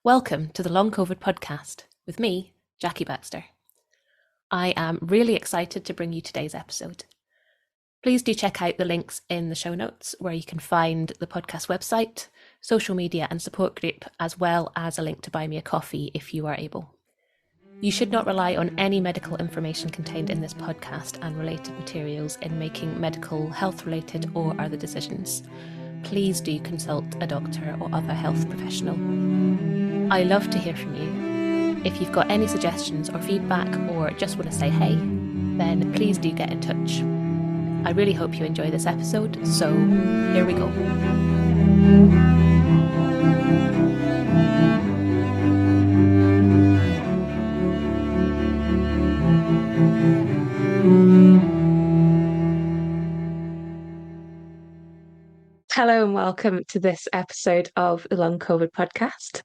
Welcome to the Long COVID podcast with me, Jackie Baxter. I am really excited to bring you today's episode. Please do check out the links in the show notes where you can find the podcast website, social media and support group, as well as a link to buy me a coffee if you are able. You should not rely on any medical information contained in this podcast and related materials in making medical, health-related or other decisions. Please do consult a doctor or other health professional. I love to hear from you. If you've got any suggestions or feedback or just want to say hey, then please do get in touch. I really hope you enjoy this episode, so here we go. Hello and welcome to this episode of the Long COVID podcast.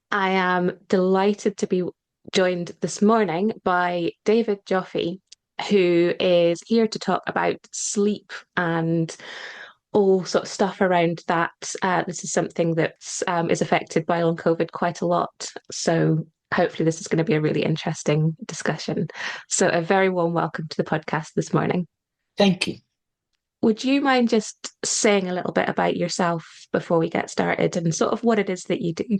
I am delighted to be joined this morning by David Joffe, who is here to talk about sleep and all sort of stuff around that. This is something that is affected by long COVID quite a lot. So hopefully this is going to be a really interesting discussion. So a very warm welcome to the podcast this morning. Thank you. Would you mind just saying a little bit about yourself before we get started and sort of what it is that you do?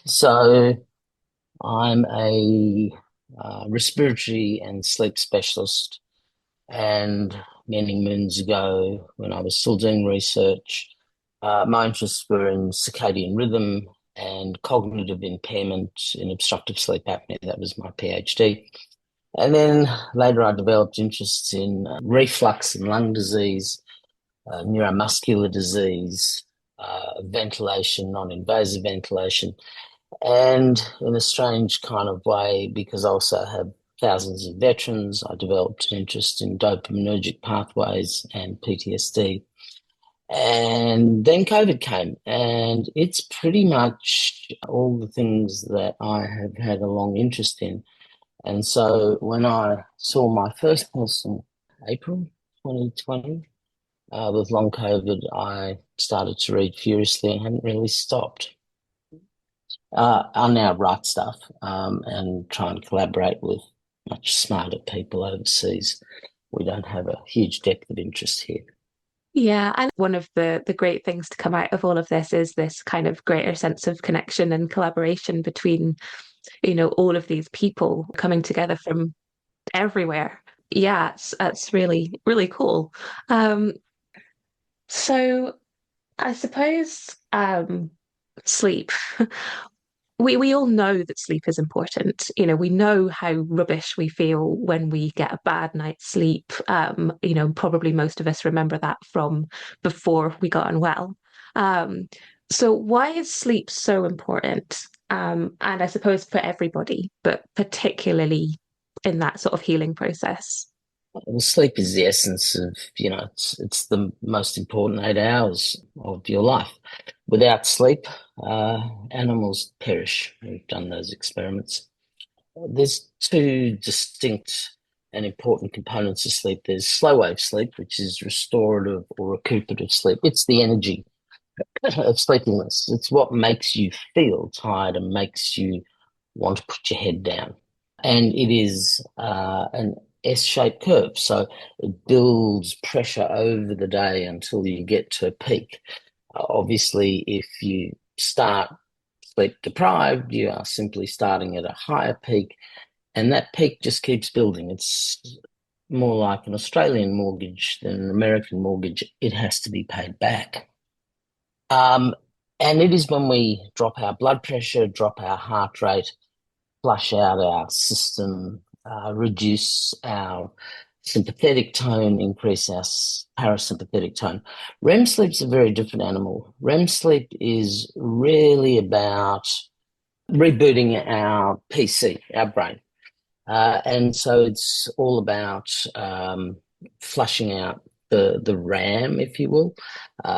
So I'm a respiratory and sleep specialist, and many moons ago, when I was still doing research, my interests were in circadian rhythm and cognitive impairment in obstructive sleep apnea. That was my PhD. And then later I developed interests in reflux and lung disease, neuromuscular disease, ventilation, non-invasive ventilation. And in a strange kind of way, because I also have thousands of veterans, I developed an interest in dopaminergic pathways and PTSD. And then COVID came, and it's pretty much all the things that I have had a long interest in. And so when I saw my first person, April 2020, with long COVID, I started to read furiously and hadn't really stopped. I now write stuff and try and collaborate with much smarter people overseas. We don't have a huge depth of interest here. Yeah, and one of the great things to come out of all of this is this kind of greater sense of connection and collaboration between, all of these people coming together from everywhere. Yeah, it's really, really cool. So I suppose sleep. We all know that sleep is important. We know how rubbish we feel when we get a bad night's sleep. Probably most of us remember that from before we got unwell. So why is sleep so important? And I suppose for everybody, but particularly in that sort of healing process. Well, sleep is the essence of, it's the most important 8 hours of your life. Without sleep, animals perish. We've done those experiments. There's two distinct and important components of sleep. There's slow wave sleep, which is restorative or recuperative sleep. It's the energy of sleepiness. It's what makes you feel tired and makes you want to put your head down. And it is an S-shaped curve. So it builds pressure over the day until you get to a peak. Obviously, if you start sleep deprived, you are simply starting at a higher peak, and that peak just keeps building. It's more like an Australian mortgage than an American mortgage. It has to be paid back. And it is when we drop our blood pressure, drop our heart rate, flush out our system, reduce our sympathetic tone, increase our parasympathetic tone. REM sleep's a very different animal. REM sleep is really about rebooting our PC, our brain. And so it's all about flushing out the RAM, if you will,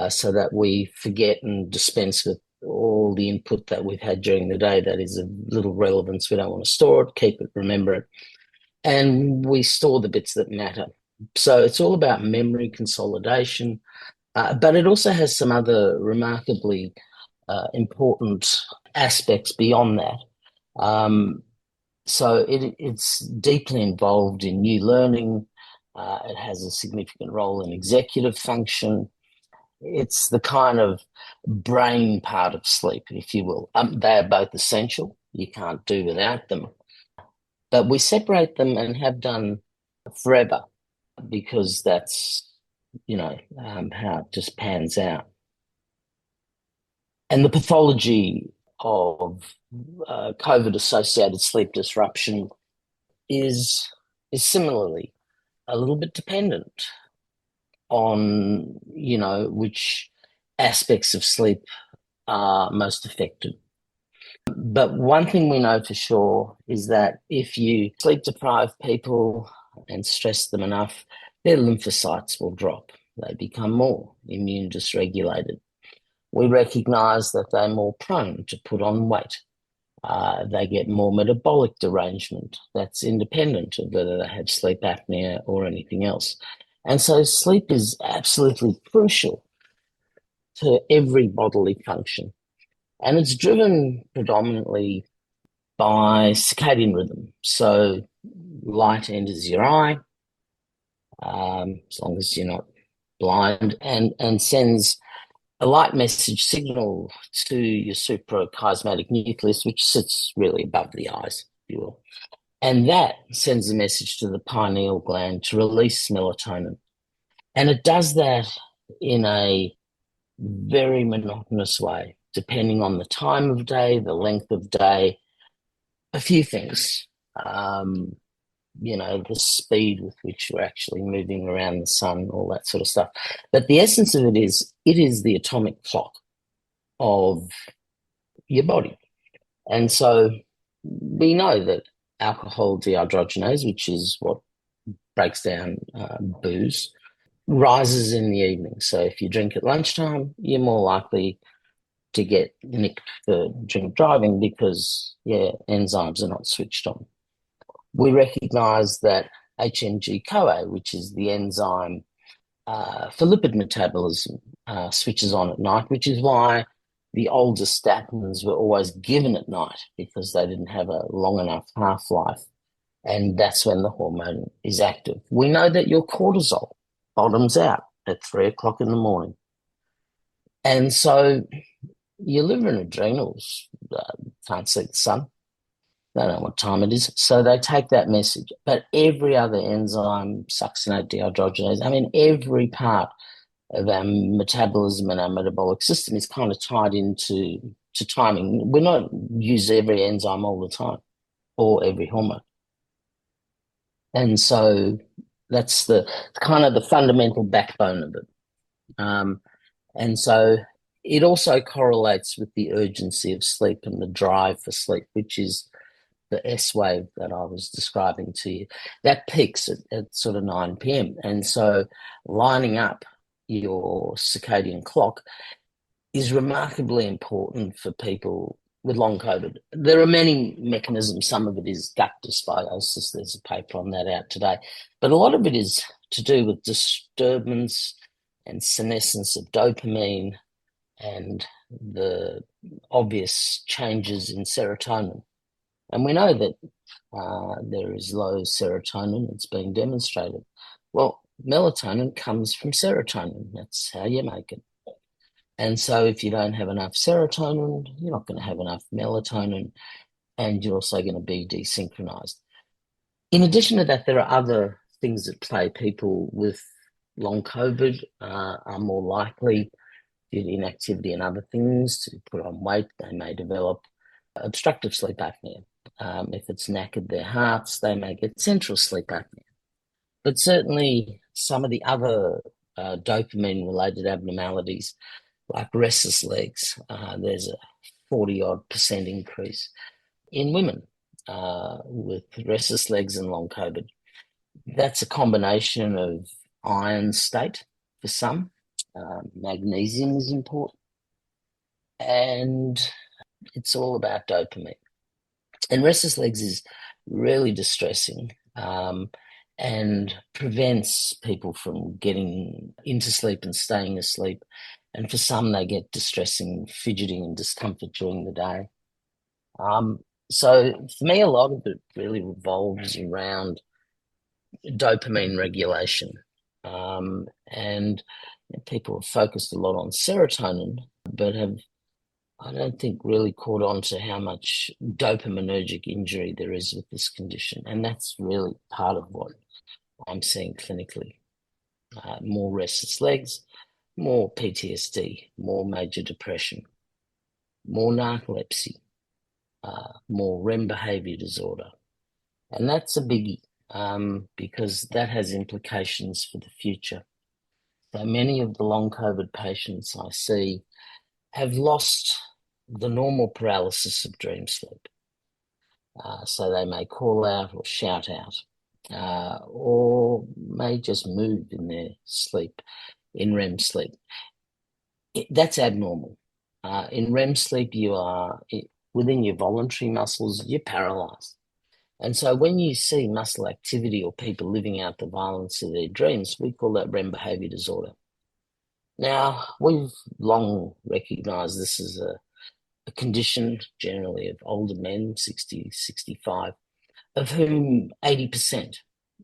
so that we forget and dispense with all the input that we've had during the day that is of little relevance. We don't want to store it, keep it, remember it. And we store the bits that matter. So it's all about memory consolidation, but it also has some other remarkably important aspects beyond that. So it's deeply involved in new learning. It has a significant role in executive function. It's the kind of brain part of sleep, if you will. They are both essential. You can't do without them. But we separate them and have done forever because that's, how it just pans out. And the pathology of COVID-associated sleep disruption is similarly a little bit dependent on, which aspects of sleep are most affected. But one thing we know for sure is that if you sleep deprive people and stress them enough, their lymphocytes will drop. They become more immune dysregulated. We recognise that they're more prone to put on weight. They get more metabolic derangement that's independent of whether they have sleep apnea or anything else. And so sleep is absolutely crucial to every bodily function. And it's driven predominantly by circadian rhythm. So light enters your eye, as long as you're not blind, and sends a light message signal to your suprachiasmatic nucleus, which sits really above the eyes, if you will. And that sends a message to the pineal gland to release melatonin. And it does that in a very monotonous way, depending on the time of day, the length of day, a few things. The speed with which we're actually moving around the sun, all that sort of stuff. But the essence of it is the atomic clock of your body. And so we know that alcohol dehydrogenase, which is what breaks down booze, rises in the evening. So if you drink at lunchtime, you're more likely to get nicked for drink driving because enzymes are not switched on. We recognise that HMG-CoA, which is the enzyme for lipid metabolism, switches on at night, which is why the older statins were always given at night because they didn't have a long enough half-life. And that's when the hormone is active. We know that your cortisol bottoms out at 3 o'clock in the morning. And so your liver and adrenals can't see the sun. They don't know what time it is. So they take that message. But every other enzyme, succinate dehydrogenase, every part of our metabolism and our metabolic system is kind of tied into timing. We're not use every enzyme all the time or every hormone. And so that's the kind of the fundamental backbone of it. And so it also correlates with the urgency of sleep and the drive for sleep, which is the S wave that I was describing to you. That peaks at sort of 9 p.m. And so lining up your circadian clock is remarkably important for people with long COVID. There are many mechanisms. Some of it is gut dysbiosis. There's a paper on that out today. But a lot of it is to do with disturbance and senescence of dopamine and the obvious changes in serotonin. And we know that there is low serotonin. It's been demonstrated. Well, melatonin comes from serotonin. That's how you make it. And so if you don't have enough serotonin, you're not going to have enough melatonin, and you're also going to be desynchronized. In addition to that, there are other things at play. People with long COVID are more likely, due to inactivity and other things, to put on weight. They may develop obstructive sleep apnea. If it's knackered their hearts, they may get central sleep apnea. But certainly some of the other dopamine-related abnormalities, like restless legs, there's a 40-odd% increase in women with restless legs and long COVID. That's a combination of iron state for some. Magnesium is important. And it's all about dopamine. And restless legs is really distressing and prevents people from getting into sleep and staying asleep. And for some, they get distressing fidgeting and discomfort during the day. So for me, a lot of it really revolves around dopamine regulation. And people have focused a lot on serotonin, but have, I don't think, really caught on to how much dopaminergic injury there is with this condition. And that's really part of what I'm seeing clinically. More restless legs, more PTSD, more major depression, more narcolepsy, more REM behavior disorder. And that's a biggie because that has implications for the future. So many of the long COVID patients I see have lost the normal paralysis of dream sleep. So they may call out or shout out, or may just move in their sleep, in REM sleep. That's abnormal. In REM sleep, you are within your voluntary muscles, you're paralyzed. And so when you see muscle activity or people living out the violence of their dreams, we call that REM behavior disorder. Now, we've long recognized this as a condition generally of older men, 60, 65, of whom 80%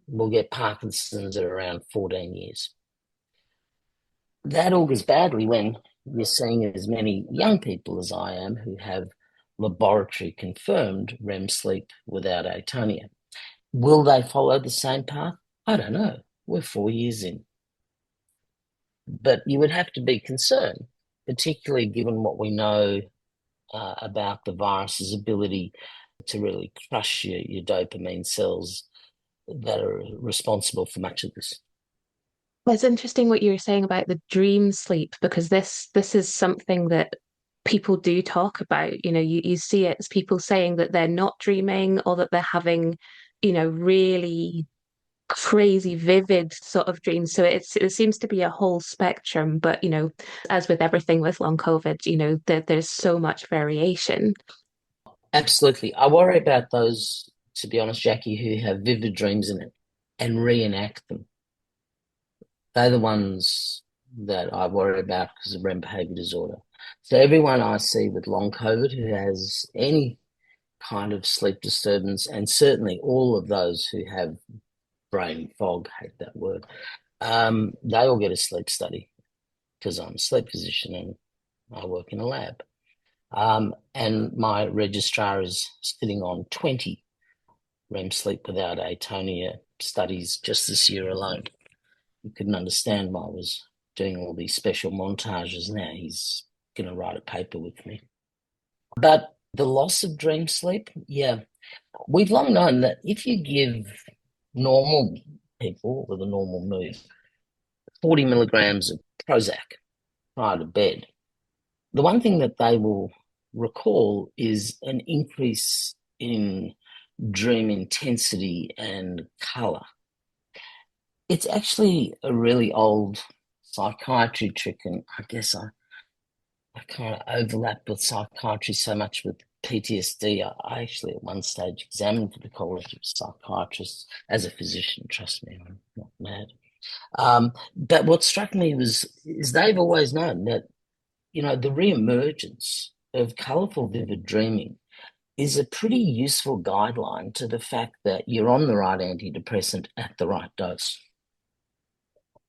will get Parkinson's at around 14 years. That augurs badly when you're seeing as many young people as I am who have laboratory confirmed REM sleep without atonia. Will they follow the same path? I don't know. We're 4 years in. But you would have to be concerned, particularly given what we know about the virus's ability to really crush your dopamine cells that are responsible for much of this. Well, it's interesting what you were saying about the dream sleep because this is something that people do talk about. You see it as people saying that they're not dreaming or that they're having, really crazy vivid sort of dreams. So it seems to be a whole spectrum, but as with everything with long COVID, there's so much variation. Absolutely. I worry about those, to be honest, Jackie, who have vivid dreams in it and reenact them. They're the ones that I worry about because of REM behavior disorder. So everyone I see with long COVID who has any kind of sleep disturbance, and certainly all of those who have brain fog, hate that word, they all get a sleep study because I'm a sleep physician and I work in a lab. And my registrar is sitting on 20 REM sleep without atonia studies just this year alone. You couldn't understand why I was doing all these special montages. Now he's going to write a paper with me. But the loss of dream sleep, yeah, we've long known that if you give normal people with a normal mood 40 milligrams of Prozac prior to bed, the one thing that they will recall is an increase in dream intensity and color. It's actually a really old psychiatry trick, and I guess I kind of overlap with psychiatry so much with PTSD. I actually at one stage examined for the College of Psychiatrists as a physician. Trust me, I'm not mad. But what struck me is they've always known that the re-emergence of colourful, vivid dreaming is a pretty useful guideline to the fact that you're on the right antidepressant at the right dose.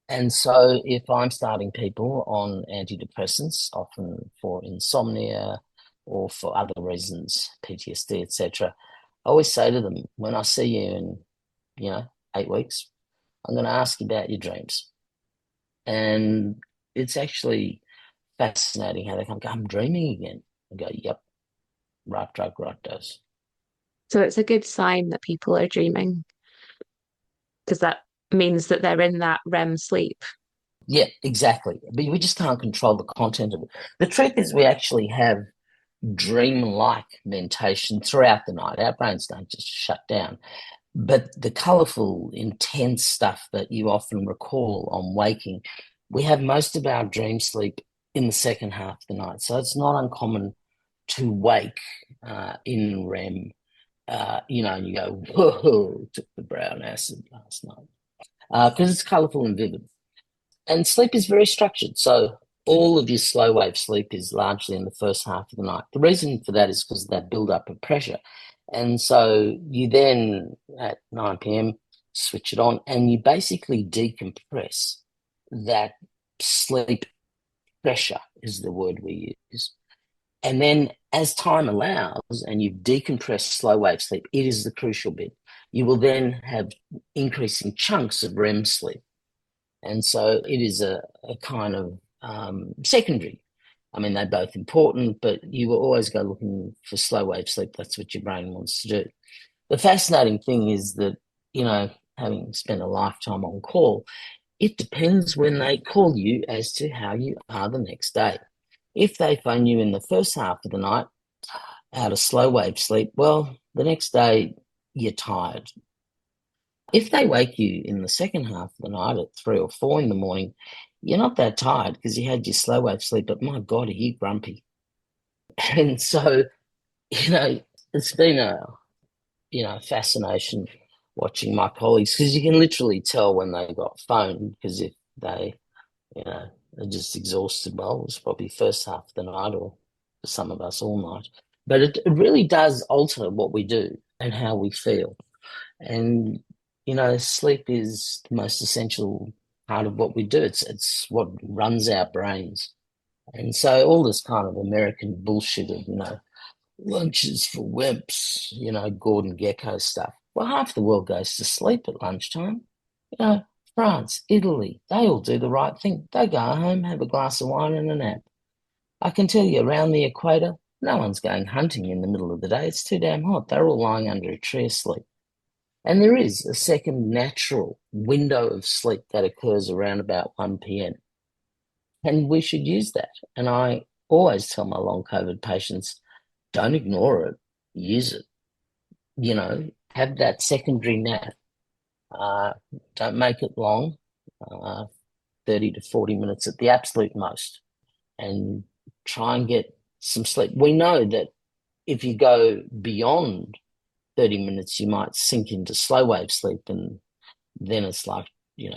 And so if I'm starting people on antidepressants, often for insomnia or for other reasons, PTSD, etc., I always say to them, when I see you in, 8 weeks, I'm going to ask you about your dreams. And it's actually fascinating how they come, I'm dreaming again. I go, yep, right drug, right dose. So it's a good sign that people are dreaming because that means that they're in that REM sleep. Yeah, exactly. But we just can't control the content of it. The truth is we actually have dream-like mentation throughout the night. Our brains don't just shut down. But the colourful, intense stuff that you often recall on waking, we have most of our dream sleep in the second half of the night. So it's not uncommon to wake in REM, and you go, whoa, took the brown acid last night. Because it's colourful and vivid. And sleep is very structured. So all of your slow wave sleep is largely in the first half of the night. The reason for that is because of that build up of pressure. And so you then at 9 p.m. switch it on and you basically decompress that sleep pressure is the word we use. And then as time allows and you've decompressed slow wave sleep, it is the crucial bit. You will then have increasing chunks of REM sleep. And so it is a kind of secondary. I mean, they're both important, but you will always go looking for slow wave sleep. That's what your brain wants to do. The fascinating thing is that, having spent a lifetime on call, it depends when they call you as to how you are the next day. If they phone you in the first half of the night out of slow wave sleep, well, the next day you're tired. If they wake you in the second half of the night at 3 or 4 in the morning, you're not that tired because you had your slow wave sleep, but my God, are you grumpy? And so, it's been a fascination watching my colleagues because you can literally tell when they got phoned because if they, are just exhausted, well, it's probably first half of the night or for some of us all night. But it really does alter what we do and how we feel. And, sleep is the most essential part of what we do. It's what runs our brains. And so all this kind of American bullshit of, lunches for wimps, Gordon Gekko stuff. Well, half the world goes to sleep at lunchtime. France, Italy, they all do the right thing. They go home, have a glass of wine and a nap. I can tell you around the equator, no one's going hunting in the middle of the day. It's too damn hot. They're all lying under a tree asleep. And there is a second natural window of sleep that occurs around about 1 p.m. And we should use that. And I always tell my long COVID patients, don't ignore it, use it. Have that secondary nap. Don't make it long, 30 to 40 minutes at the absolute most, and try and get some sleep. We know that if you go beyond 30 minutes, you might sink into slow wave sleep, and then it's like,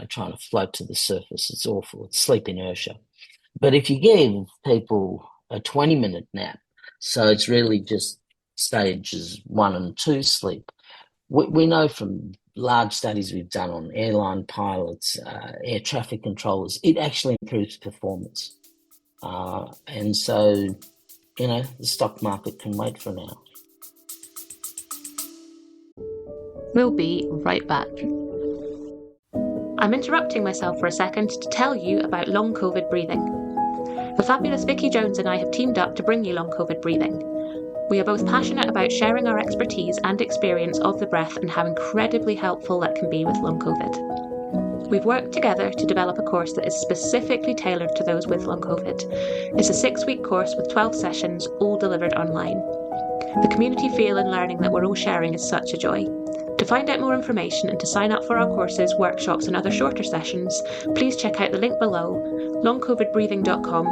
trying to float to the surface. It's awful. It's sleep inertia. But if you give people a 20-minute nap, so it's really just stages 1 and 2 sleep, we know from large studies we've done on airline pilots, air traffic controllers, it actually improves performance. And so, the stock market can wait for an hour. We'll be right back. I'm interrupting myself for a second to tell you about long COVID breathing. The fabulous Vicky Jones and I have teamed up to bring you long COVID breathing. We are both passionate about sharing our expertise and experience of the breath and how incredibly helpful that can be with long COVID. We've worked together to develop a course that is specifically tailored to those with long COVID. It's a 6-week course with 12 sessions, all delivered online. The community feel and learning that we're all sharing is such a joy. To find out more information and to sign up for our courses, workshops and other shorter sessions, please check out the link below, longcovidbreathing.com,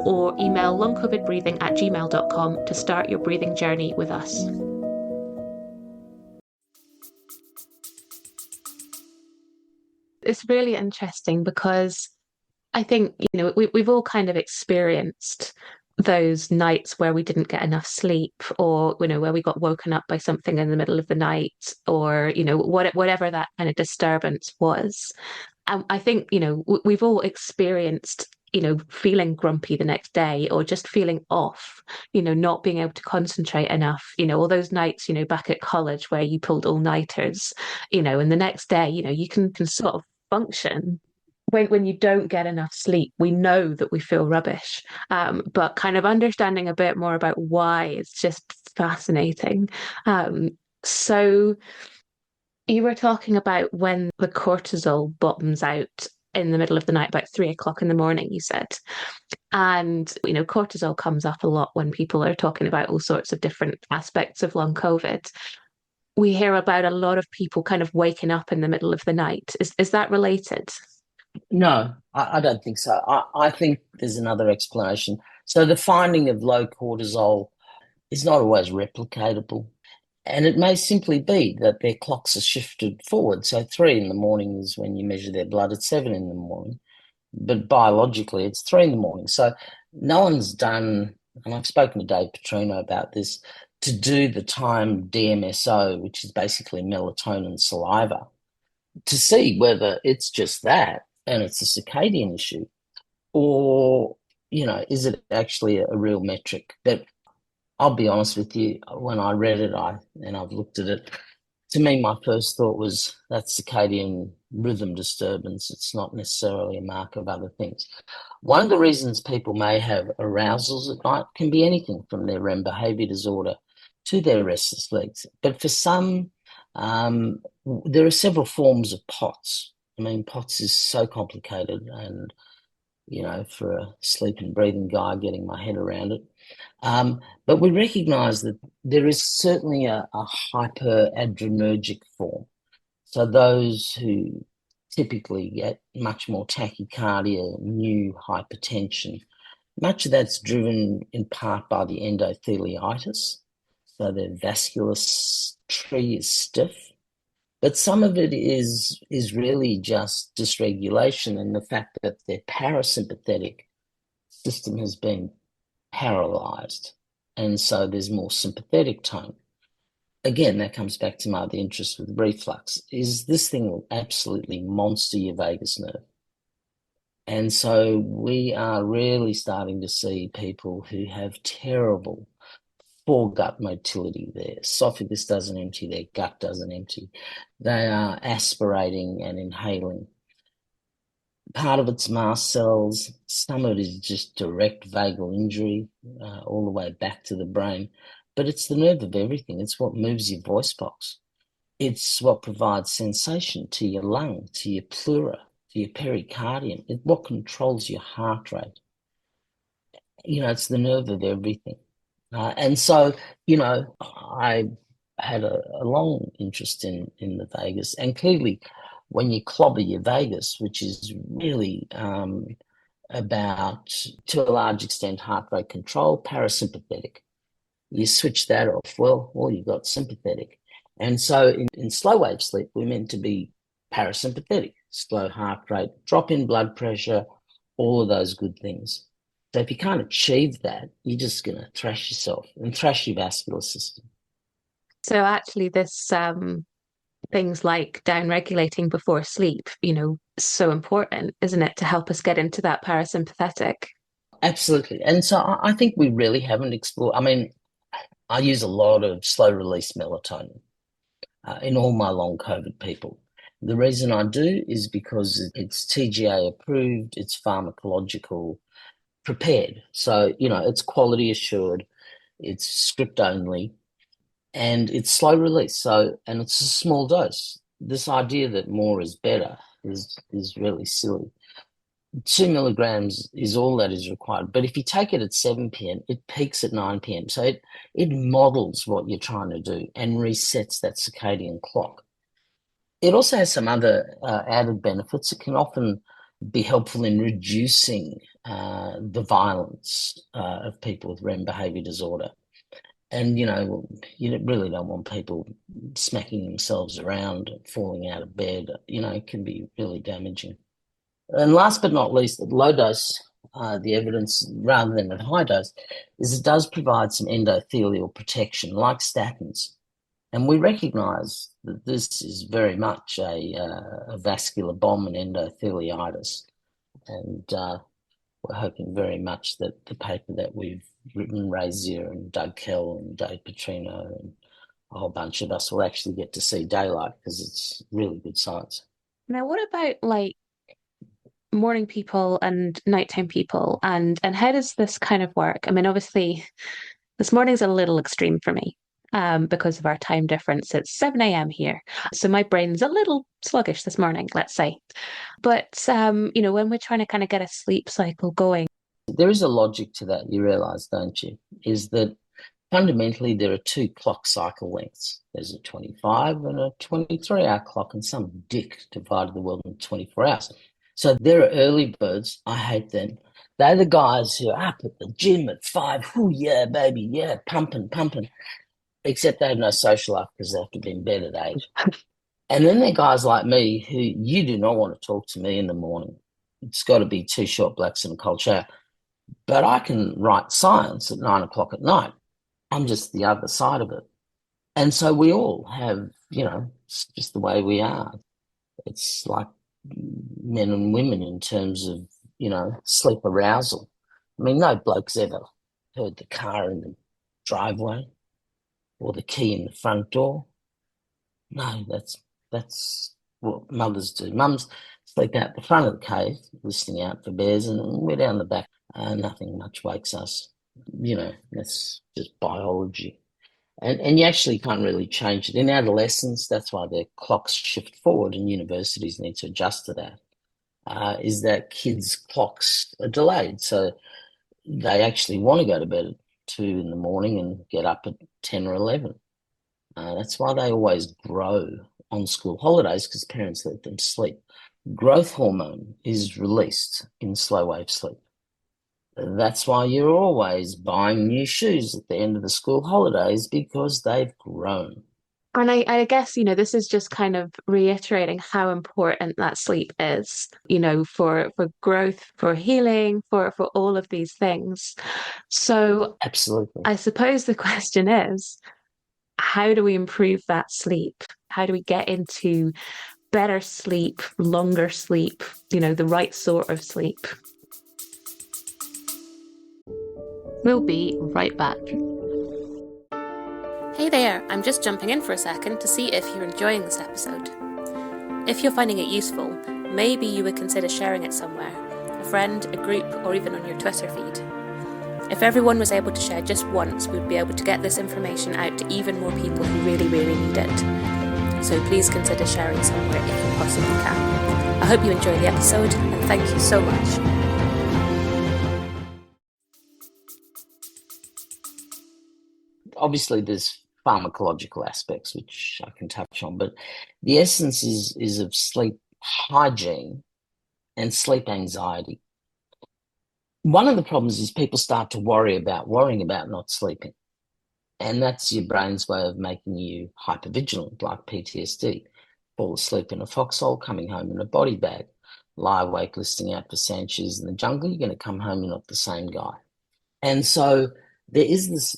or email longcovidbreathing@gmail.com to start your breathing journey with us. It's really interesting because I think, we've all kind of experienced those nights where we didn't get enough sleep or, where we got woken up by something in the middle of the night or, whatever that kind of disturbance was. And I think, we've all experienced, feeling grumpy the next day or just feeling off, not being able to concentrate enough, all those nights, back at college where you pulled all-nighters, and the next day, you can sort of function when you don't get enough sleep. We know that we feel rubbish, but kind of understanding a bit more about why is just fascinating. So you were talking about when the cortisol bottoms out in the middle of the night, about 3 o'clock in the morning, you said. And, cortisol comes up a lot when people are talking about all sorts of different aspects of long COVID. We hear about a lot of people kind of waking up in the middle of the night. Is that related? No, I don't think so. I think there's another explanation. So the finding of low cortisol is not always replicatable. And it may simply be that their clocks are shifted forward. So 3 in the morning is when you measure their blood at 7 in the morning. but biologically it's 3 in the morning. So no one's done, and I've spoken to Dave Petrino about this, to do the time DMSO, which is basically melatonin saliva, to see whether it's just that and it's a circadian issue, or, is it actually a real metric? But I'll be honest with you, when I read it, and I've looked at it, to me, my first thought was that circadian rhythm disturbance. It's not necessarily a mark of other things. One of the reasons people may have arousals at night can be anything from their REM behavior disorder to their restless legs. But for some, there are several forms of POTS. I mean, POTS is so complicated, and for a sleep and breathing guy, getting my head around it. But we recognize that there is certainly a hyperadrenergic form. So those who typically get much more tachycardia, new hypertension, much of that's driven in part by the endotheliitis. So their vascular tree is stiff. But some of it is really just dysregulation and the fact that their parasympathetic system has been paralyzed. And so there's more sympathetic tone. Again, that comes back to my other interest with reflux, is this thing will absolutely monster your vagus nerve. And so we are really starting to see people who have terrible foregut motility. Their esophagus doesn't empty, their gut doesn't empty. They are aspirating and inhaling. Part of it's mast cells, some of it is just direct vagal injury, all the way back to the brain. But it's the nerve of everything. It's what moves your voice box. It's what provides sensation to your lung, to your pleura, to your pericardium. It's what controls your heart rate. It's the nerve of everything. And so, I had a long interest in the vagus. And clearly, when you clobber your vagus, which is really about, to a large extent, heart rate control, parasympathetic, you switch that off, well, you've got sympathetic. And so in slow wave sleep, we're meant to be parasympathetic, slow heart rate, drop in blood pressure, all of those good things. So if you can't achieve that, you're just going to thrash yourself and thrash your vascular system. So actually, this things like down regulating before sleep, so important, isn't it, to help us get into that parasympathetic? Absolutely. And so I think we really haven't explored. I mean, I use a lot of slow release melatonin in all my long COVID people. The reason I do is because it's TGA approved, it's pharmacological prepared. So, it's quality assured, it's script only, and it's slow release. So, and it's a small dose. This idea that more is better is really silly. 2 milligrams is all that is required. But if you take it at 7 p.m., it peaks at 9 p.m. So it models what you're trying to do and resets that circadian clock. It also has some other added benefits. It can often be helpful in reducing the violence of people with REM behavior disorder. And, you really don't want people smacking themselves around, falling out of bed. It can be really damaging. And last but not least, at low dose, the evidence, rather than at high dose, is it does provide some endothelial protection, like statins. And we recognise that this is very much a vascular bomb and endotheliitis. And we're hoping very much that the paper that we've written, Ray Zier and Doug Kell and Dave Petrino and a whole bunch of us, will actually get to see daylight, because it's really good science. Now, what about like morning people and nighttime people, and how does this kind of work? I mean, obviously, this morning's a little extreme for me. Because of our time difference, it's 7 a.m. here. So my brain's a little sluggish this morning, let's say. But when we're trying to kind of get a sleep cycle going. There is a logic to that, you realise, don't you? Is that fundamentally there are two clock cycle lengths. There's a 25 and a 23-hour clock, and some dick divided the world into 24 hours. So there are early birds. I hate them. They're the guys who are up at the gym at 5. Oh, yeah, baby, yeah, pumping. Except they have no social life because they have to be in bed at 8. And then there are guys like me who, you do not want to talk to me in the morning. it's got to be two short blacks and a cold shower. But I can write science at 9 o'clock at night. I'm just the other side of it. And so we all have, it's just the way we are. It's like men and women in terms of, sleep arousal. I mean, no bloke's ever heard the car in the driveway or the key in the front door. No, that's what mothers do. Mums sleep out the front of the cave, listening out for bears, and we're down the back. Nothing much wakes us. That's just biology. And you actually can't really change it. In adolescence, that's why their clocks shift forward and universities need to adjust to that, is that kids' clocks are delayed. So they actually want to go to bed at 2 in the morning and get up at 10 or 11. That's why they always grow on school holidays, because parents let them sleep. Growth hormone is released in slow wave sleep. That's why you're always buying new shoes at the end of the school holidays, because they've grown. And I guess, this is just kind of reiterating how important that sleep is, for growth, for healing, for all of these things. So Absolutely. I suppose the question is, how do we improve that sleep? How do we get into better sleep, longer sleep, the right sort of sleep? We'll be right back. Hey there, I'm just jumping in for a second to see if you're enjoying this episode. If you're finding it useful, maybe you would consider sharing it somewhere, a friend, a group, or even on your Twitter feed. If everyone was able to share just once, we'd be able to get this information out to even more people who really, really need it. So please consider sharing somewhere if you possibly can. I hope you enjoy the episode, and thank you so much. Obviously, there's pharmacological aspects which I can touch on, but the essence is of sleep hygiene and sleep anxiety. One of the problems is people start to worrying about not sleeping. And that's your brain's way of making you hypervigilant, like PTSD. Fall asleep in a foxhole, coming home in a body bag. Lie awake listening out for sandshrews in the jungle, you're going to come home, you're not the same guy. And so there is this,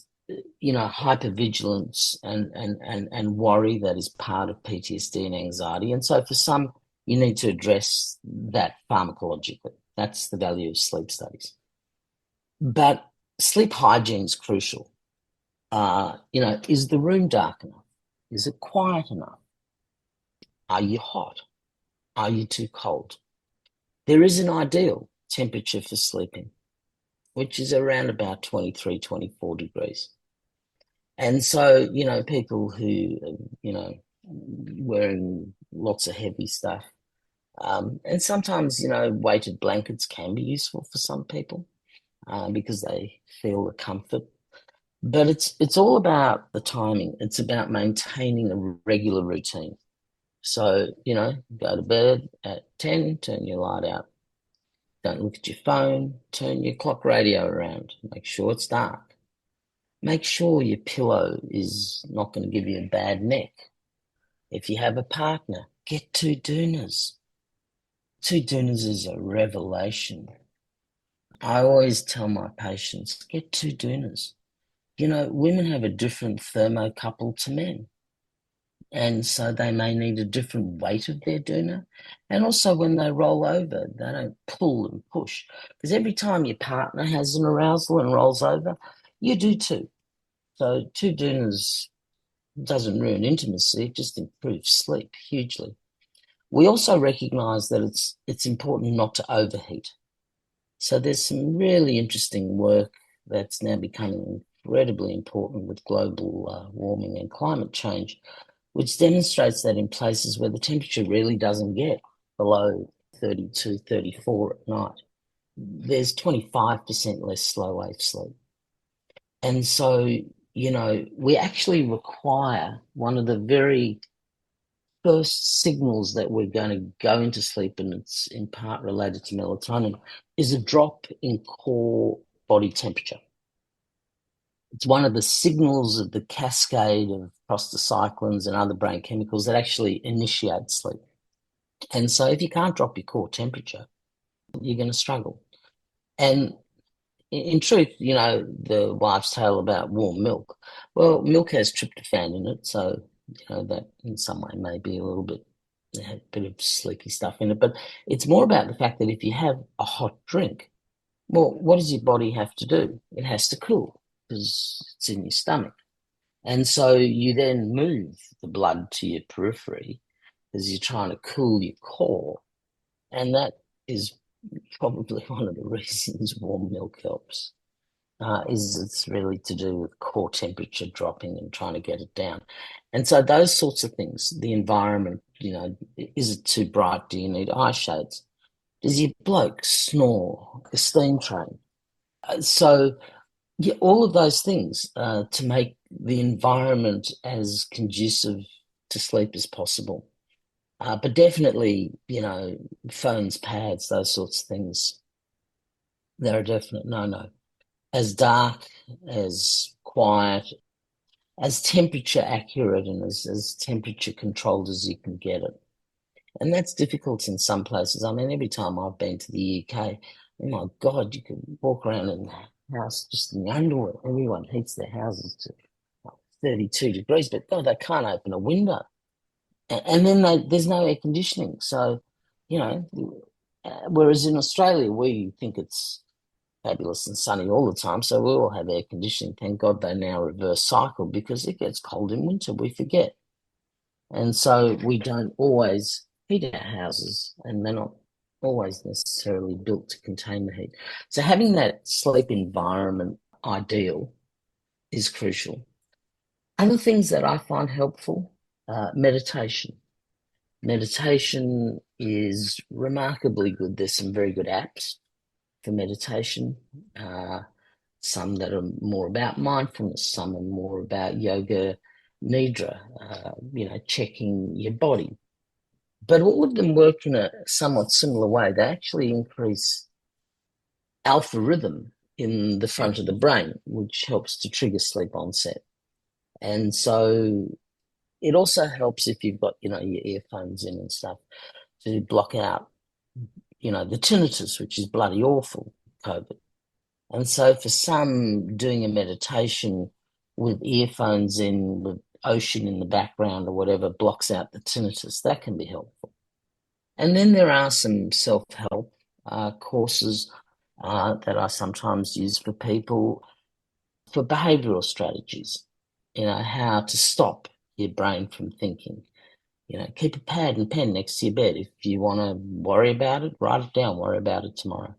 hypervigilance and worry that is part of PTSD and anxiety. And so for some, you need to address that pharmacologically. That's the value of sleep studies. But sleep hygiene is crucial. Is the room dark enough? Is it quiet enough? Are you hot? Are you too cold? There is an ideal temperature for sleeping, which is around about 23, 24 degrees. And so, people who, wearing lots of heavy stuff, and sometimes, weighted blankets can be useful for some people because they feel the comfort. But it's all about the timing. It's about maintaining a regular routine. So, go to bed at 10, turn your light out. Don't look at your phone, turn your clock radio around. Make sure it's dark. Make sure your pillow is not going to give you a bad neck. If you have a partner, get 2 doonas. 2 doonas is a revelation. I always tell my patients, get 2 doonas. Women have a different thermocouple to men. And so they may need a different weight of their doona. And also when they roll over, they don't pull and push. Because every time your partner has an arousal and rolls over, you do too. So 2 doonas doesn't ruin intimacy, it just improves sleep hugely. We also recognise that it's important not to overheat. So there's some really interesting work that's now becoming incredibly important with global warming and climate change, which demonstrates that in places where the temperature really doesn't get below 32, 34 at night, there's 25% less slow wave sleep. And so, we actually require one of the very first signals that we're going to go into sleep, and it's in part related to melatonin, is a drop in core body temperature. It's one of the signals of the cascade of prostacyclins and other brain chemicals that actually initiate sleep. And so if you can't drop your core temperature, you're going to struggle. And in truth, the wives' tale about warm milk. Well, milk has tryptophan in it, so that in some way may be a little bit, a bit of sleepy stuff in it. But it's more about the fact that if you have a hot drink, well, what does your body have to do? It has to cool because it's in your stomach. And so you then move the blood to your periphery as you're trying to cool your core. And that is probably one of the reasons warm milk helps, is it's really to do with core temperature dropping and trying to get it down. And so those sorts of things, the environment, is it too bright? Do you need eye shades? Does your bloke snore? A steam train? So yeah, all of those things to make the environment as conducive to sleep as possible. But definitely, phones, pads, those sorts of things, they're a definite no-no. As dark, as quiet, as temperature accurate, and as temperature controlled as you can get it. And that's difficult in some places. I mean, every time I've been to the UK, oh my God, you can walk around in the house just in the underwear. Everyone heats their houses to 32 degrees, but God, they can't open a window. And then there's no air conditioning. So, whereas in Australia, we think it's fabulous and sunny all the time. So we all have air conditioning. Thank God they now reverse cycle because it gets cold in winter. We forget. And so we don't always heat our houses, and they're not always necessarily built to contain the heat. So having that sleep environment ideal is crucial. Other things that I find helpful, meditation. Meditation is remarkably good. There's some very good apps for meditation. Some that are more about mindfulness, some are more about yoga nidra, checking your body. But all of them work in a somewhat similar way. They actually increase alpha rhythm in the front of the brain, which helps to trigger sleep onset. And so it also helps if you've got, your earphones in and stuff to block out, the tinnitus, which is bloody awful, COVID. And so for some, doing a meditation with earphones in, with ocean in the background or whatever, blocks out the tinnitus. That can be helpful. And then there are some self-help courses that I sometimes use for people for behavioral strategies, how to stop your brain from thinking. Keep a pad and pen next to your bed. If you want to worry about it, write it down, worry about it tomorrow.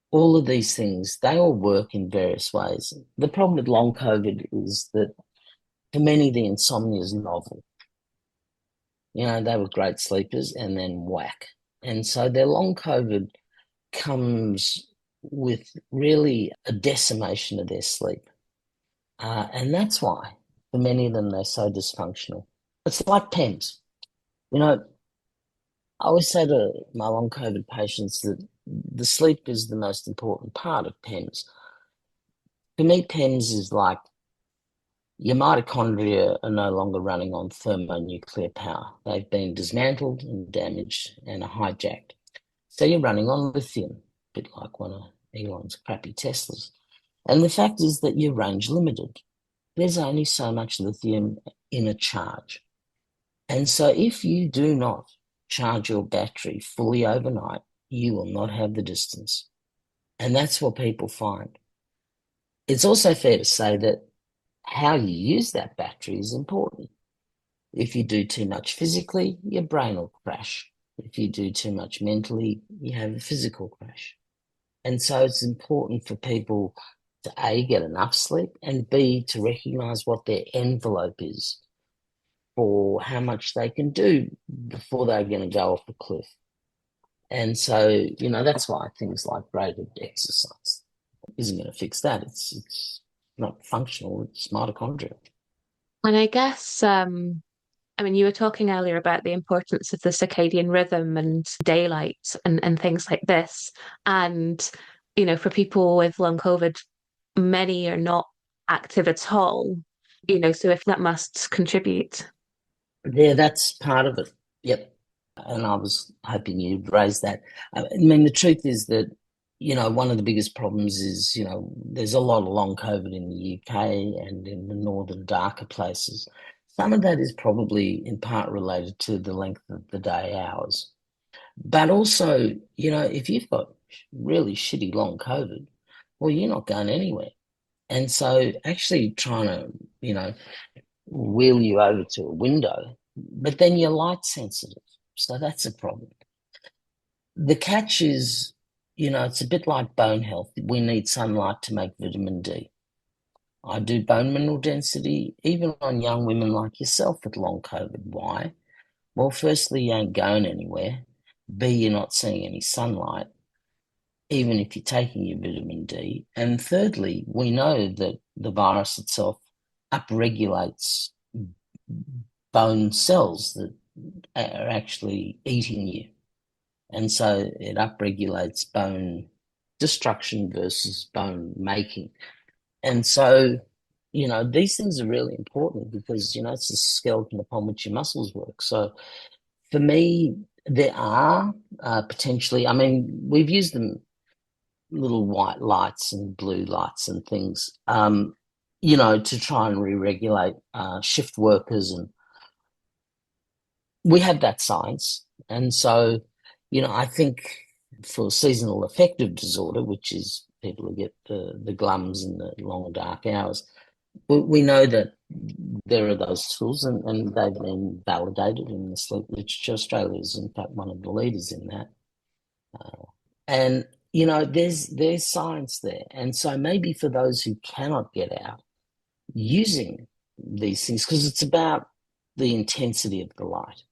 All of these things, they all work in various ways. The problem with long COVID is that for many, the insomnia is novel. They were great sleepers and then whack. And so their long COVID comes with really a decimation of their sleep. And that's why, for many of them, they're so dysfunctional. It's like PEMS. I always say to my long COVID patients that the sleep is the most important part of PEMS. For me, PEMS is like your mitochondria are no longer running on thermonuclear power. They've been dismantled and damaged and are hijacked. So you're running on lithium, a bit like one of Elon's crappy Teslas. And the fact is that you're range limited. There's only so much lithium in a charge. And so if you do not charge your battery fully overnight, you will not have the distance. And that's what people find. It's also fair to say that how you use that battery is important. If you do too much physically, your brain will crash. If you do too much mentally, you have a physical crash. And so it's important for people to A, get enough sleep, and B, to recognize what their envelope is for how much they can do before they're going to go off a cliff. And so, that's why things like graded exercise isn't going to fix that. It's not functional, it's mitochondria. And I guess, you were talking earlier about the importance of the circadian rhythm and daylight and things like this. And, for people with long COVID, many are not active at all, so if that must contribute. Yeah, that's part of it. Yep. and I was hoping you'd raise that. I mean, the truth is that, one of the biggest problems is, there's a lot of long COVID in the UK and in the northern darker places. Some of that is probably in part related to the length of the day hours. But also, if you've got really shitty long COVID, well, you're not going anywhere. And so actually trying to, wheel you over to a window, but then you're light sensitive. So that's a problem. The catch is, it's a bit like bone health. We need sunlight to make vitamin D. I do bone mineral density, even on young women like yourself with long COVID. Why? Well, firstly, you ain't going anywhere. B, you're not seeing any sunlight, even if you're taking your vitamin D. And thirdly, we know that the virus itself upregulates bone cells that are actually eating you. And so it upregulates bone destruction versus bone making. And so, these things are really important because, it's the skeleton upon which your muscles work. So for me, there are potentially, I mean, we've used them little white lights and blue lights and things, to try and re-regulate shift workers. And we have that science. And so, I think for seasonal affective disorder, which is people who get the glums and the long dark hours, we know that there are those tools and they've been validated in the sleep literature. Australia is, in fact, one of the leaders in that. And there's science there. And so maybe for those who cannot get out, using these things, because it's about the intensity of the light.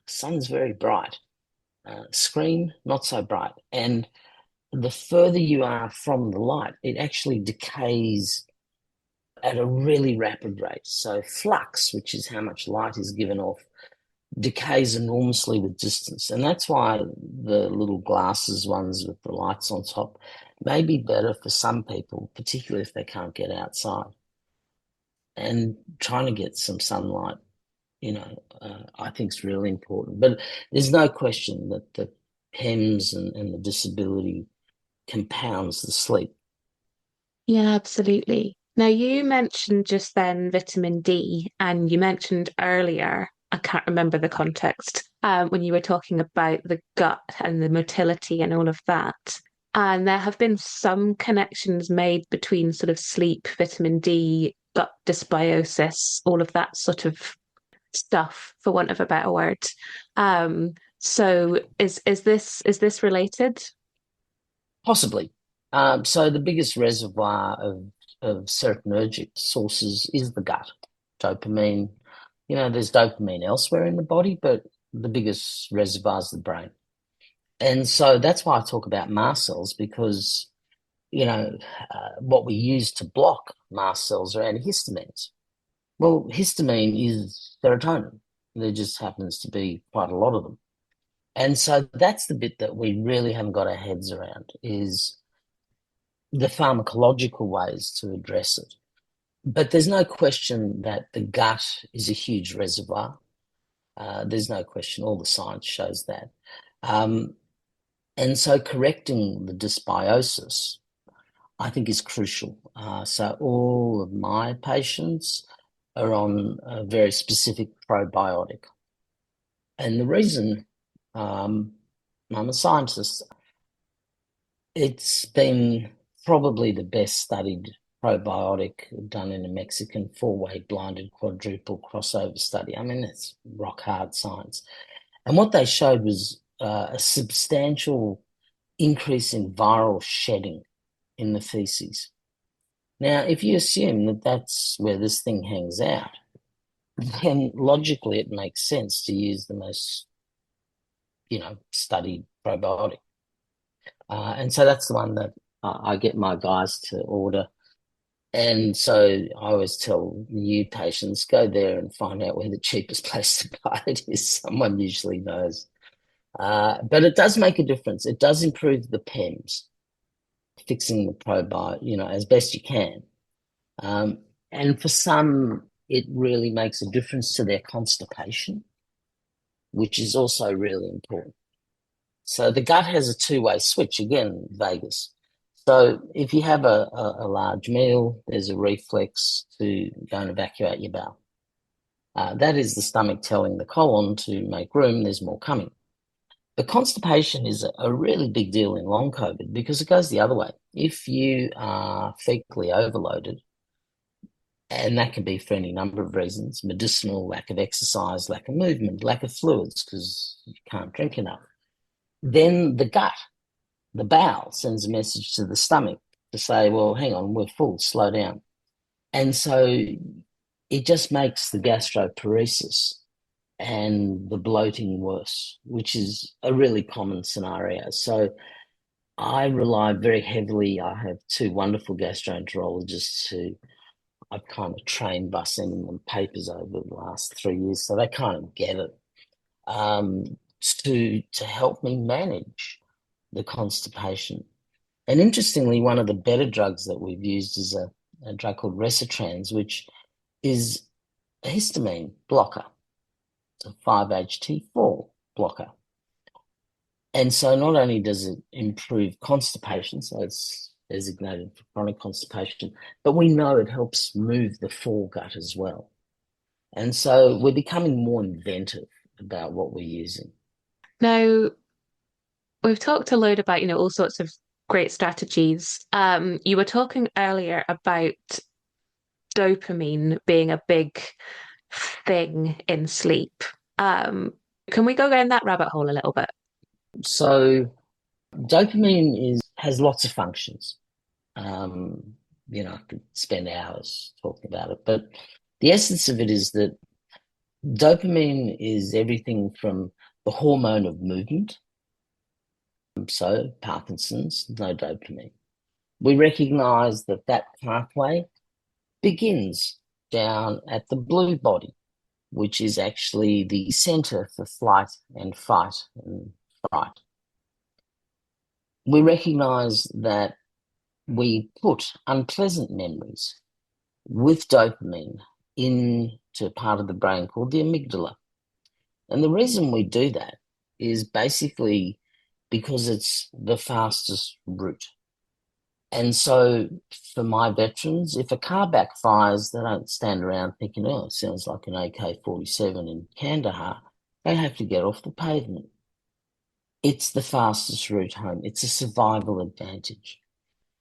Sun's very bright. Screen, not so bright. And the further you are from the light, it actually decays at a really rapid rate. So flux, which is how much light is given off, decays enormously with distance. And that's why the little glasses ones with the lights on top may be better for some people, particularly if they can't get outside. And trying to get some sunlight, I think is really important. But there's no question that the PEMS and the disability compounds the sleep. Yeah, absolutely. Now, you mentioned just then vitamin D, and you mentioned earlier, I can't remember the context, when you were talking about the gut and the motility and all of that. And there have been some connections made between sort of sleep, vitamin D, gut dysbiosis, all of that sort of stuff, for want of a better word. So is this related? Possibly. So the biggest reservoir of serotonergic sources is the gut. Dopamine, there's dopamine elsewhere in the body, but the biggest reservoir is the brain. And so that's why I talk about mast cells because, what we use to block mast cells are antihistamines. Well, histamine is serotonin. There just happens to be quite a lot of them. And so that's the bit that we really haven't got our heads around is the pharmacological ways to address it. But there's no question that the gut is a huge reservoir. There's no question. All the science shows that. And so correcting the dysbiosis, I think, is crucial. So all of my patients are on a very specific probiotic. And the reason I'm a scientist, it's been probably the best studied probiotic done in a Mexican four-way blinded quadruple crossover study. I mean, it's rock hard science. And what they showed was a substantial increase in viral shedding in the feces. Now, if you assume that that's where this thing hangs out, then logically it makes sense to use the most, studied probiotic. And so that's the one that I get my guys to order. And so I always tell new patients, go there and find out where the cheapest place to buy it is. Someone usually knows. But it does make a difference. It does improve the PEMS, fixing the probiotic, as best you can. And for some, it really makes a difference to their constipation. which is also really important. So the gut has a two-way switch, again, vagus. So if you have a large meal, there's a reflex to go and evacuate your bowel. That is the stomach telling the colon to make room, there's more coming. But constipation is a really big deal in long COVID because it goes the other way. If you are fecally overloaded, and that can be for any number of reasons, medicinal, lack of exercise, lack of movement, lack of fluids because you can't drink enough, then the gut, the bowel, sends a message to the stomach to say, well, hang on, we're full, slow down. And so it just makes the gastroparesis and the bloating worse, which is a really common scenario. So I rely very heavily. I have two wonderful gastroenterologists who I've kind of trained by sending them papers over the last 3 years, so they kind of get it, to help me manage the constipation. And interestingly, one of the better drugs that we've used is a drug called Resitrans, which is a histamine blocker. It's a 5-HT4 blocker. And so not only does it improve constipation, so it's designated for chronic constipation, but we know it helps move the foregut as well. And so we're becoming more inventive about what we're using. Now, we've talked a load about, all sorts of great strategies. You were talking earlier about dopamine being a big thing in sleep. Can we go down that rabbit hole a little bit? So dopamine has lots of functions. I could spend hours talking about it, but the essence of it is that dopamine is everything from the hormone of movement. So Parkinson's, no dopamine. We recognize that pathway begins down at the blue body, which is actually the center for flight and fight and fright. We recognize that we put unpleasant memories with dopamine into a part of the brain called the amygdala. And the reason we do that is basically because it's the fastest route. And so for my veterans, if a car backfires, they don't stand around thinking, oh, it sounds like an AK-47 in Kandahar. They have to get off the pavement. It's the fastest route home. It's a survival advantage.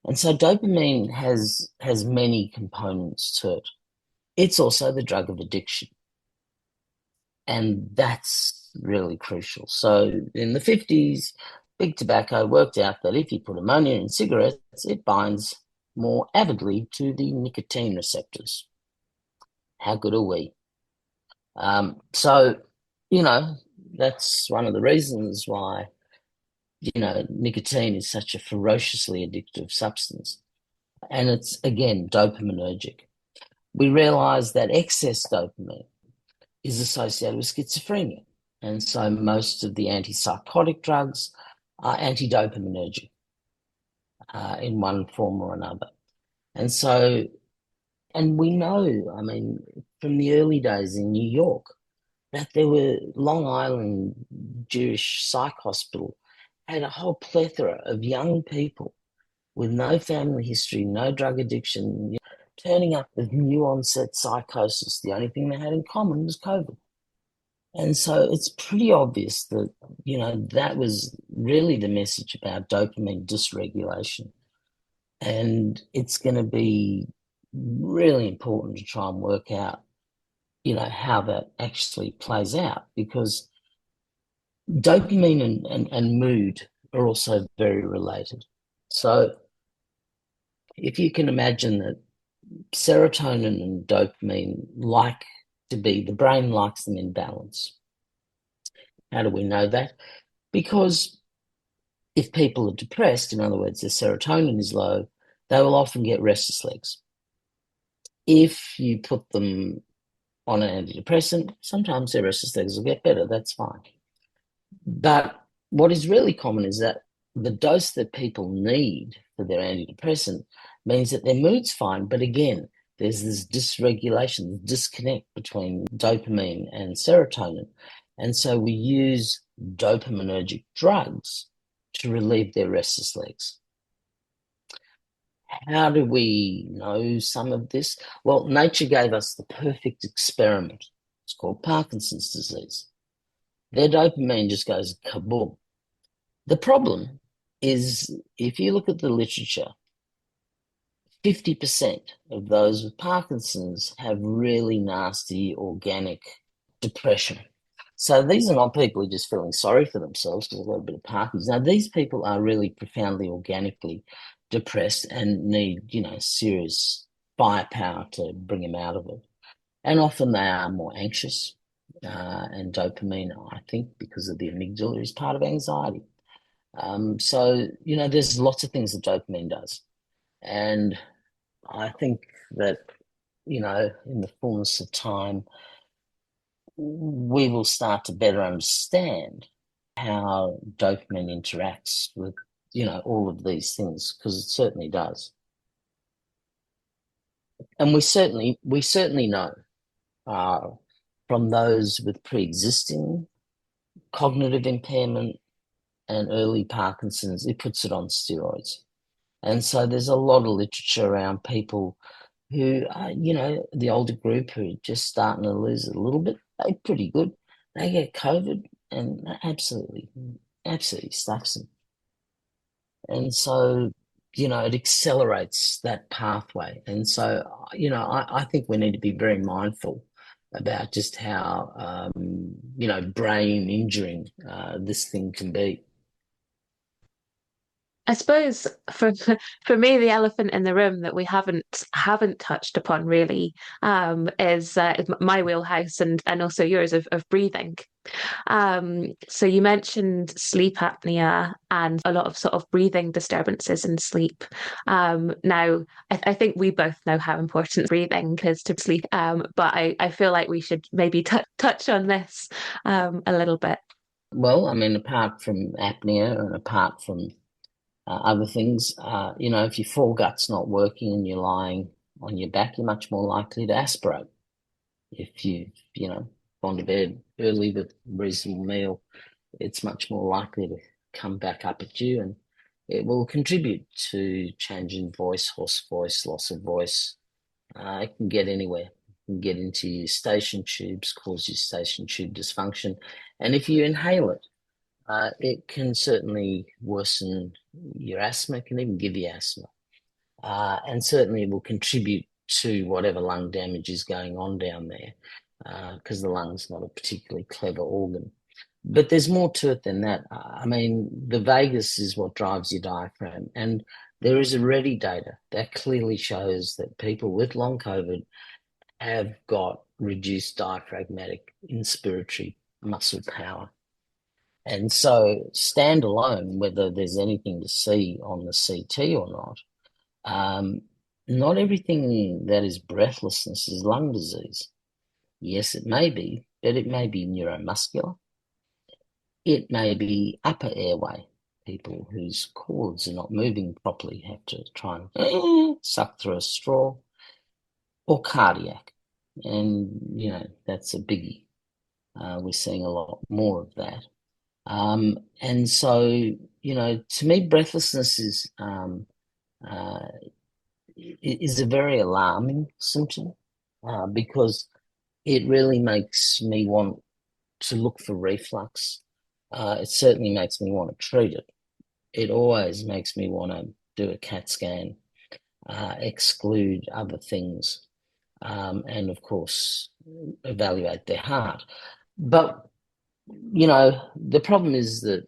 And so dopamine has many components to it. It's also the drug of addiction. And that's really crucial. So in the 50s, big tobacco worked out that if you put ammonia in cigarettes, it binds more avidly to the nicotine receptors. How good are we? So, that's one of the reasons why, nicotine is such a ferociously addictive substance. And it's, again, dopaminergic. We realize that excess dopamine is associated with schizophrenia. And so most of the antipsychotic drugs are antidopaminergic in one form or another. And we know, from the early days in New York, that there were Long Island Jewish psych hospital had a whole plethora of young people with no family history, no drug addiction, turning up with new onset psychosis. The only thing they had in common was COVID. And so it's pretty obvious that, that was really the message about dopamine dysregulation. And it's going to be really important to try and work out, how that actually plays out, because dopamine and mood are also very related. So if you can imagine that serotonin and dopamine the brain likes them in balance. How do we know that? Because if people are depressed, in other words, their serotonin is low, they will often get restless legs. If you put them on an antidepressant, sometimes their restless legs will get better. That's fine. But what is really common is that the dose that people need for their antidepressant means that their mood's fine. But again, there's this dysregulation, this disconnect between dopamine and serotonin. And so we use dopaminergic drugs to relieve their restless legs. How do we know some of this? Well, nature gave us the perfect experiment. It's called Parkinson's disease. Their dopamine just goes kaboom. The problem is, if you look at the literature, 50% of those with Parkinson's have really nasty organic depression. So these are not people who are just feeling sorry for themselves because they've got a bit of Parkinson's. Now, these people are really profoundly organically depressed and need, serious firepower to bring them out of it. And often they are more anxious. And dopamine, I think, because of the amygdala, is part of anxiety. So, there's lots of things that dopamine does. And I think that, in the fullness of time, we will start to better understand how dopamine interacts with, all of these things, because it certainly does. And we certainly know from those with pre-existing cognitive impairment and early Parkinson's, it puts it on steroids. And so there's a lot of literature around people who are, the older group who are just starting to lose a little bit. They're pretty good. They get COVID and absolutely stuffs them. And so, it accelerates that pathway. And so, I think we need to be very mindful about just how, brain injuring this thing can be. I suppose for me, the elephant in the room that we haven't touched upon really is my wheelhouse and also yours of breathing. So you mentioned sleep apnea and a lot of sort of breathing disturbances in sleep. Now, I think we both know how important breathing is to sleep, but I feel like we should maybe touch on this a little bit. Well, I mean, apart from apnea and apart from other things, if your foregut's not working and you're lying on your back, you're much more likely to aspirate. If you've, gone to bed early with a reasonable meal, it's much more likely to come back up at you, and it will contribute to change in voice, hoarse voice, loss of voice. It can get anywhere. It can get into your station tubes, cause your station tube dysfunction. And if you inhale it, it can certainly worsen your asthma, it can even give you asthma. And certainly it will contribute to whatever lung damage is going on down there, because the lung's not a particularly clever organ. But there's more to it than that. I mean, the vagus is what drives your diaphragm. And there is already data that clearly shows that people with long COVID have got reduced diaphragmatic inspiratory muscle power. And so standalone, whether there's anything to see on the CT or not everything that is breathlessness is lung disease. Yes, it may be, but it may be neuromuscular. It may be upper airway. People whose cords are not moving properly have to try and suck through a straw, or cardiac. And, that's a biggie. We're seeing a lot more of that. And so, to me, breathlessness is a very alarming symptom, because it really makes me want to look for reflux. It certainly makes me want to treat it. It always makes me want to do a CAT scan, exclude other things, and of course, evaluate their heart. But the problem is that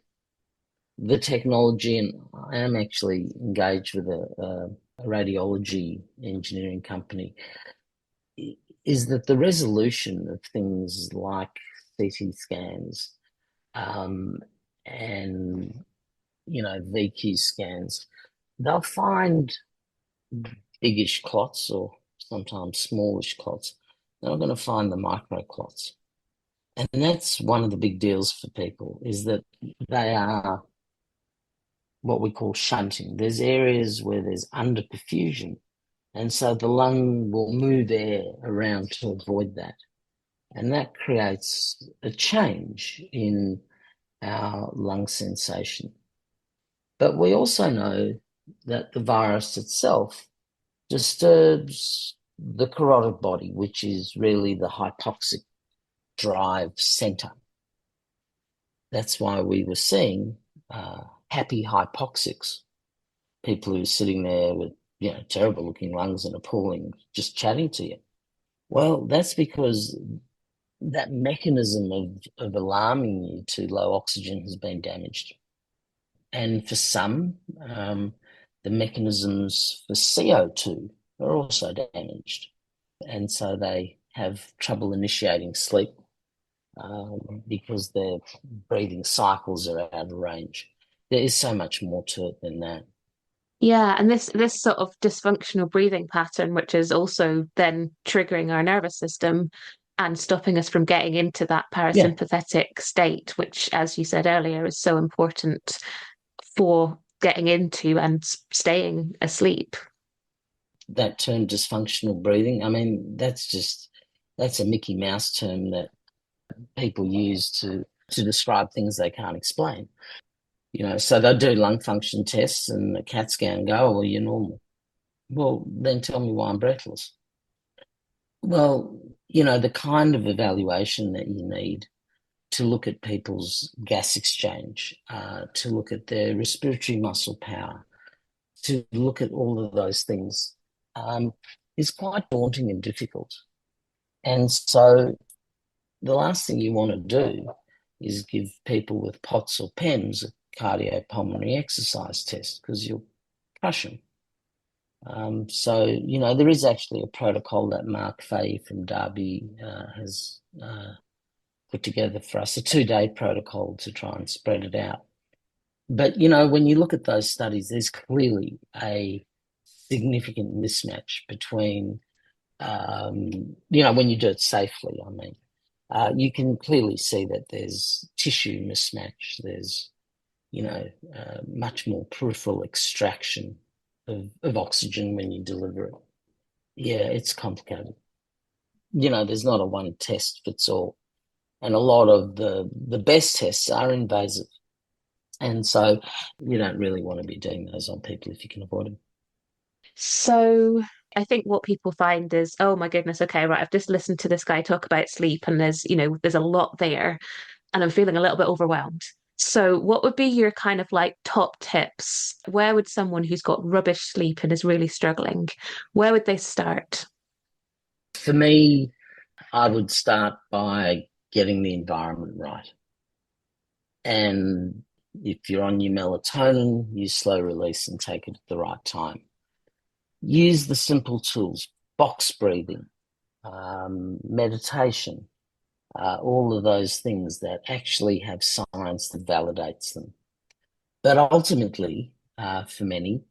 the technology, and I am actually engaged with a radiology engineering company, is that the resolution of things like CT scans and VQ scans, they'll find biggish clots or sometimes smallish clots. They're not going to find the micro clots. And that's one of the big deals for people, is that they are what we call shunting. There's areas where there's underperfusion, and so the lung will move air around to avoid that. And that creates a change in our lung sensation. But we also know that the virus itself disturbs the carotid body, which is really the hypoxic drive center. That's why we were seeing happy hypoxics, people who are sitting there with terrible looking lungs and appalling, just chatting to you. Well, that's because that mechanism of alarming you to low oxygen has been damaged. And for some, the mechanisms for CO2 are also damaged. And so they have trouble initiating sleep because their breathing cycles are out of range. There is so much more to it than that. Yeah, and this sort of dysfunctional breathing pattern, which is also then triggering our nervous system and stopping us from getting into that Yeah, parasympathetic state, which, as you said earlier, is so important for getting into and staying asleep. that term dysfunctional breathing, I mean, that's a Mickey Mouse term that people use to describe things they can't explain. So they do lung function tests and the CAT scan go, oh, well, you're normal. Well, then tell me why I'm breathless. Well, the kind of evaluation that you need to look at people's gas exchange, to look at their respiratory muscle power, to look at all of those things is quite daunting and difficult. And so the last thing you want to do is give people with POTS or PEMS a cardiopulmonary exercise test because you'll crush them. So, there is actually a protocol that Mark Fahey from Derby has put together for us, a 2-day protocol to try and spread it out. But, when you look at those studies, there's clearly a significant mismatch between, when you do it safely, I mean. You can clearly see that there's tissue mismatch. There's, much more peripheral extraction of oxygen when you deliver it. Yeah, it's complicated. There's not a one test fits all. And a lot of the best tests are invasive. And so you don't really want to be doing those on people if you can avoid them. So I think what people find is, oh my goodness, okay, right, I've just listened to this guy talk about sleep and there's a lot there and I'm feeling a little bit overwhelmed. So what would be your kind of like top tips? Where would someone who's got rubbish sleep and is really struggling, where would they start? For me, I would start by getting the environment right. And if you're on your melatonin, use slow release and take it at the right time. Use the simple tools, box breathing, meditation, all of those things that actually have science that validates them. But ultimately, for many,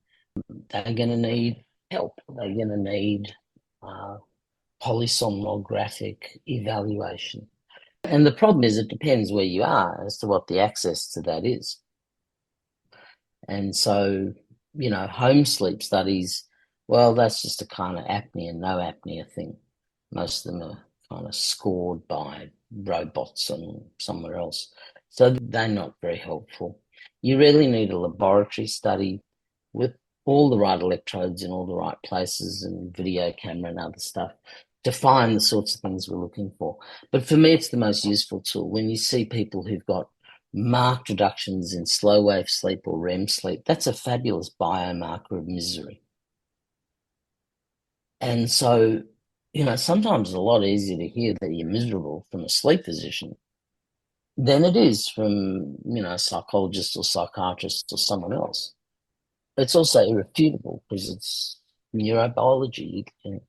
they're going to need help. They're going to need polysomnographic evaluation. And the problem is it depends where you are as to what the access to that is. And so, home sleep studies, well, that's just a kind of apnea, no apnea thing. Most of them are kind of scored by robots and somewhere else. So they're not very helpful. You really need a laboratory study with all the right electrodes in all the right places and video camera and other stuff to find the sorts of things we're looking for. But for me, it's the most useful tool. When you see people who've got marked reductions in slow wave sleep or REM sleep, that's a fabulous biomarker of misery. And so, sometimes it's a lot easier to hear that you're miserable from a sleep physician than it is from, a psychologist or psychiatrist or someone else. It's also irrefutable because it's neurobiology. You can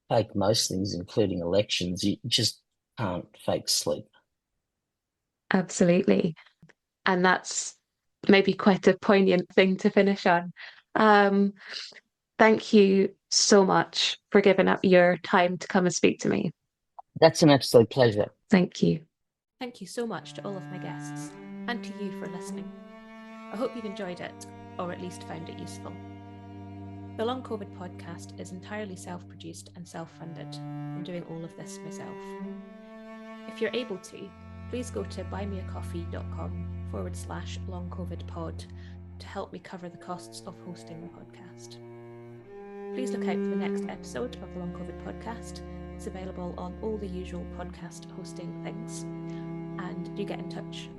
fake most things, including elections. You just can't fake sleep. Absolutely. And that's maybe quite a poignant thing to finish on. Um, Thank you so much for giving up your time to come and speak to me. That's an absolute pleasure. Thank you. Thank you so much to all of my guests and to you for listening. I hope you've enjoyed it, or at least found it useful. The Long COVID podcast is entirely self-produced and self-funded. I'm doing all of this myself. you're able to, please go to buymeacoffee.com/longcovidpod to help me cover the costs of hosting the podcast. Please look out for the next episode of the Long COVID podcast. It's available on all the usual podcast hosting things. And do get in touch